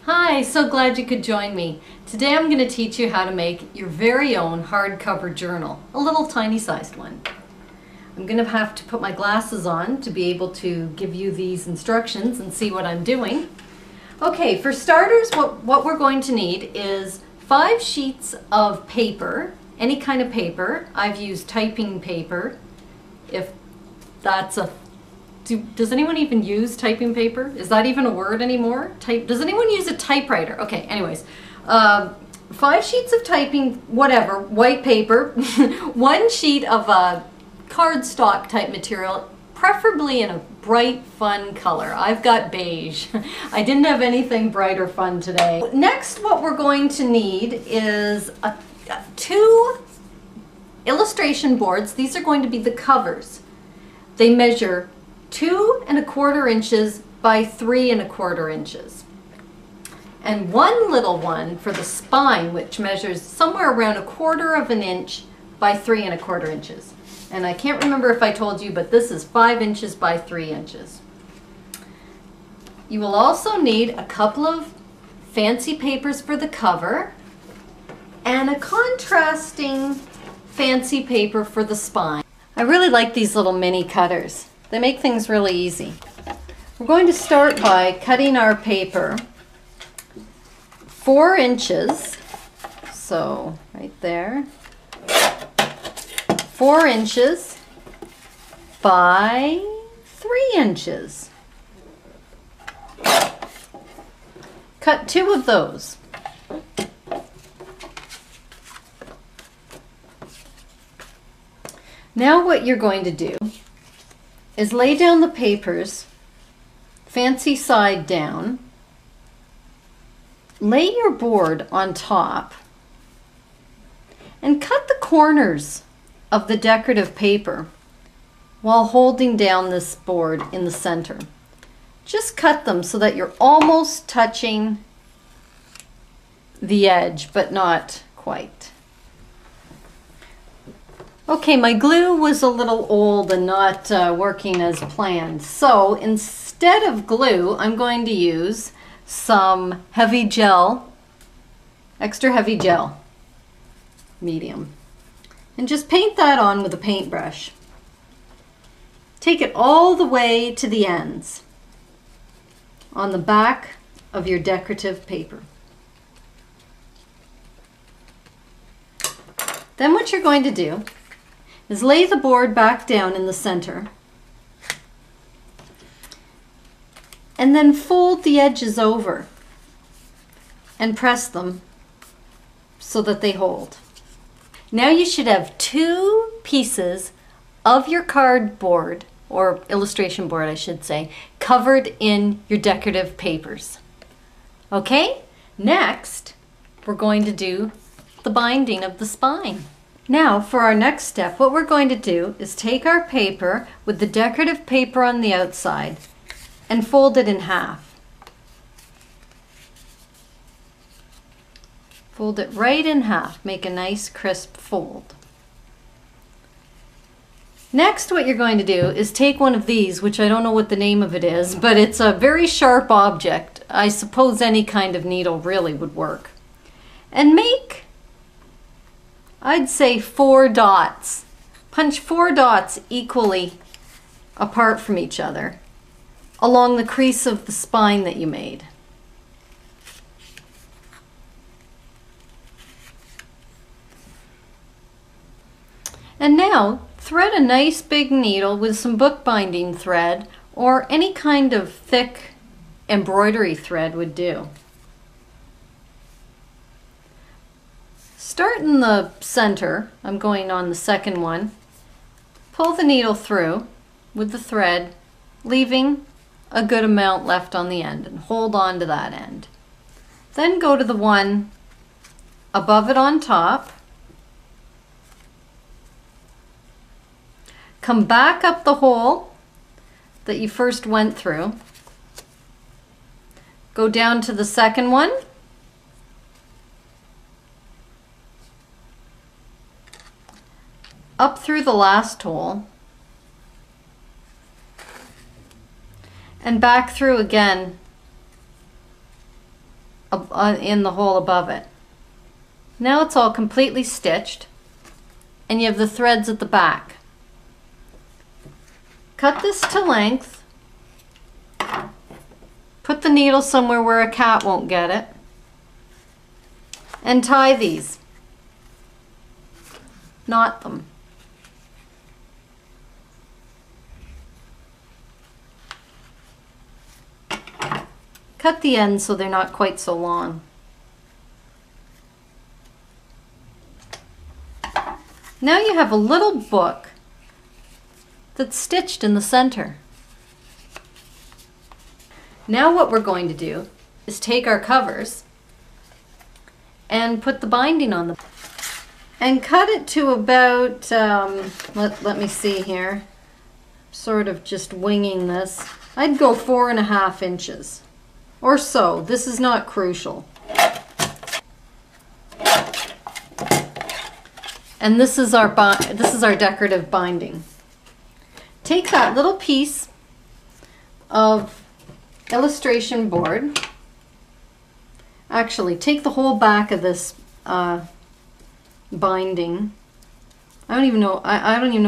Hi, so glad you could join me. Today I'm going to teach you how to make your very own hardcover journal, a little tiny sized one. I'm going to have to put my glasses on to be able to give you these instructions and see what I'm doing. Okay, for starters, what we're going to need is 5 sheets of paper, any kind of paper. I've used typing paper, if that's a does anyone even use typing paper? Is that even a word anymore? Does anyone use a typewriter? Okay, anyways. 5 sheets of typing, whatever, white paper, 1 sheet of cardstock type material, preferably in a bright, fun color. I've got beige. I didn't have anything bright or fun today. Next, what we're going to need is 2 illustration boards. These are going to be the covers. They measure 2 1/4 inches by 3 1/4 inches. And one little one for the spine, which measures somewhere around 1/4 inch by 3 1/4 inches. And I can't remember if I told you, but this is 5 inches by 3 inches. You will also need a couple of fancy papers for the cover and a contrasting fancy paper for the spine. I really like these little mini cutters. They make things really easy. We're going to start by cutting our paper 4 inches, so right there, 4 inches by 3 inches. Cut 2 of those. Now what you're going to do is lay down the papers, fancy side down, lay your board on top, and cut the corners of the decorative paper while holding down this board in the center. Just cut them so that you're almost touching the edge, but not quite. Okay, my glue was a little old and not working as planned. So instead of glue, I'm going to use some heavy gel, extra heavy gel, medium. And just paint that on with a paintbrush. Take it all the way to the ends on the back of your decorative paper. Then what you're going to do is lay the board back down in the center and then fold the edges over and press them so that they hold. Now you should have 2 pieces of your cardboard, or illustration board I should say, covered in your decorative papers. Okay, next we're going to do the binding of the spine. Now for our next step, what we're going to do is take our paper with the decorative paper on the outside and fold it in half. Fold it right in half, make a nice crisp fold. Next, what you're going to do is take one of these, which I don't know what the name of it is, but it's a very sharp object. I suppose any kind of needle really would work. And make, I'd say, 4 dots. Punch 4 dots equally apart from each other along the crease of the spine that you made. And now thread a nice big needle with some bookbinding thread, or any kind of thick embroidery thread would do. Start in the center. I'm going on the second one. Pull the needle through with the thread, leaving a good amount left on the end, and hold on to that end. Then go to the one above it on top. Come back up the hole that you first went through. Go down to the second one. Up through the last hole. And back through again in the hole above it. Now it's all completely stitched, and you have the threads at the back. Cut this to length. Put the needle somewhere where a cat won't get it. And tie these. Knot them. Cut the ends so they're not quite so long. Now you have a little book that's stitched in the center. Now what we're going to do is take our covers and put the binding on them. And cut it to about, let me see here, sort of just winging this. I'd go 4.5 inches or so. This is not crucial. And this is our decorative binding. Take that little piece of illustration board. Actually, take the whole back of this binding. I don't even know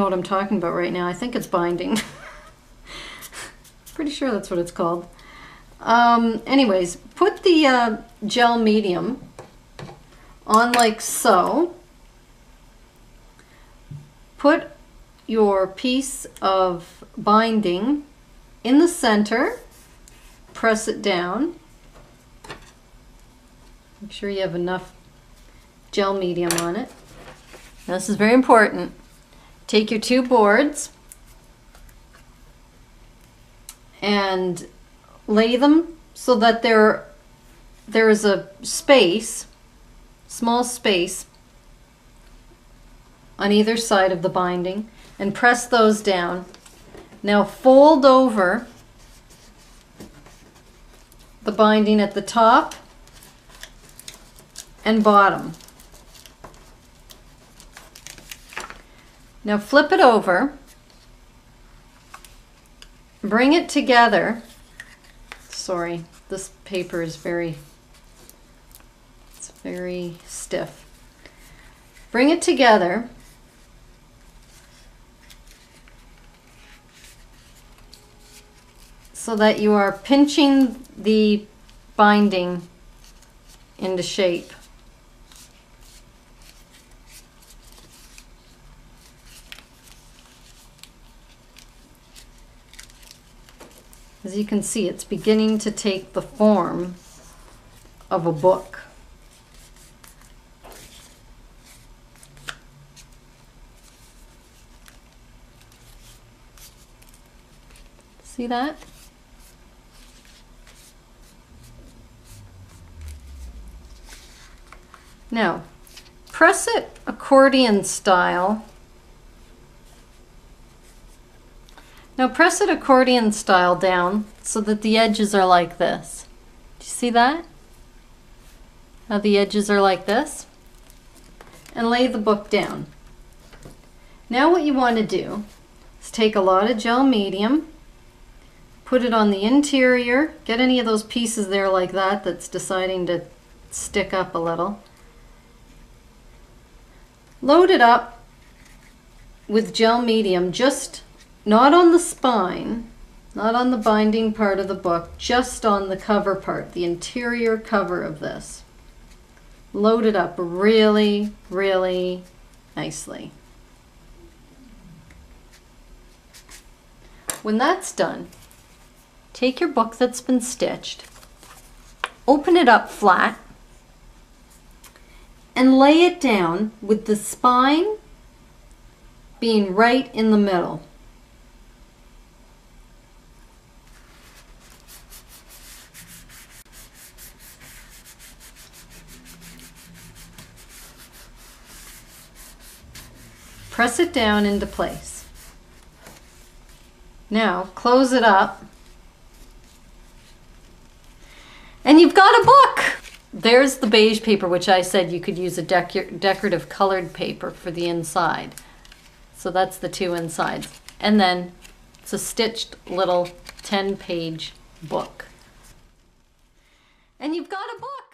what I'm talking about right now. I think it's binding. Pretty sure that's what it's called. Anyways, put the gel medium on like so. Put your piece of binding in the center. Press it down. Make sure you have enough gel medium on it. Now, this is very important. Take your 2 boards and lay them so that there is a space, small space, on either side of the binding, and press those down. Now fold over the binding at the top and bottom. Now flip it over, bring it together. Sorry, this paper is very stiff. Bring it together so that you are pinching the binding into shape. As you can see, it's beginning to take the form of a book. See that? Now, press it accordion style. Now press it accordion style down so that the edges are like this. Do you see that? How the edges are like this? And lay the book down. Now what you want to do is take a lot of gel medium, put it on the interior, get any of those pieces there like that that's deciding to stick up a little. Load it up with gel medium, just not on the spine, not on the binding part of the book, just on the cover part, the interior cover of this. Load it up really, really nicely. When that's done, take your book that's been stitched, open it up flat, and lay it down with the spine being right in the middle. Press it down into place. Now close it up and you've got a book! There's the beige paper, which I said you could use a decorative colored paper for the inside. So that's the 2 insides. And then it's a stitched little 10-page book. And you've got a book!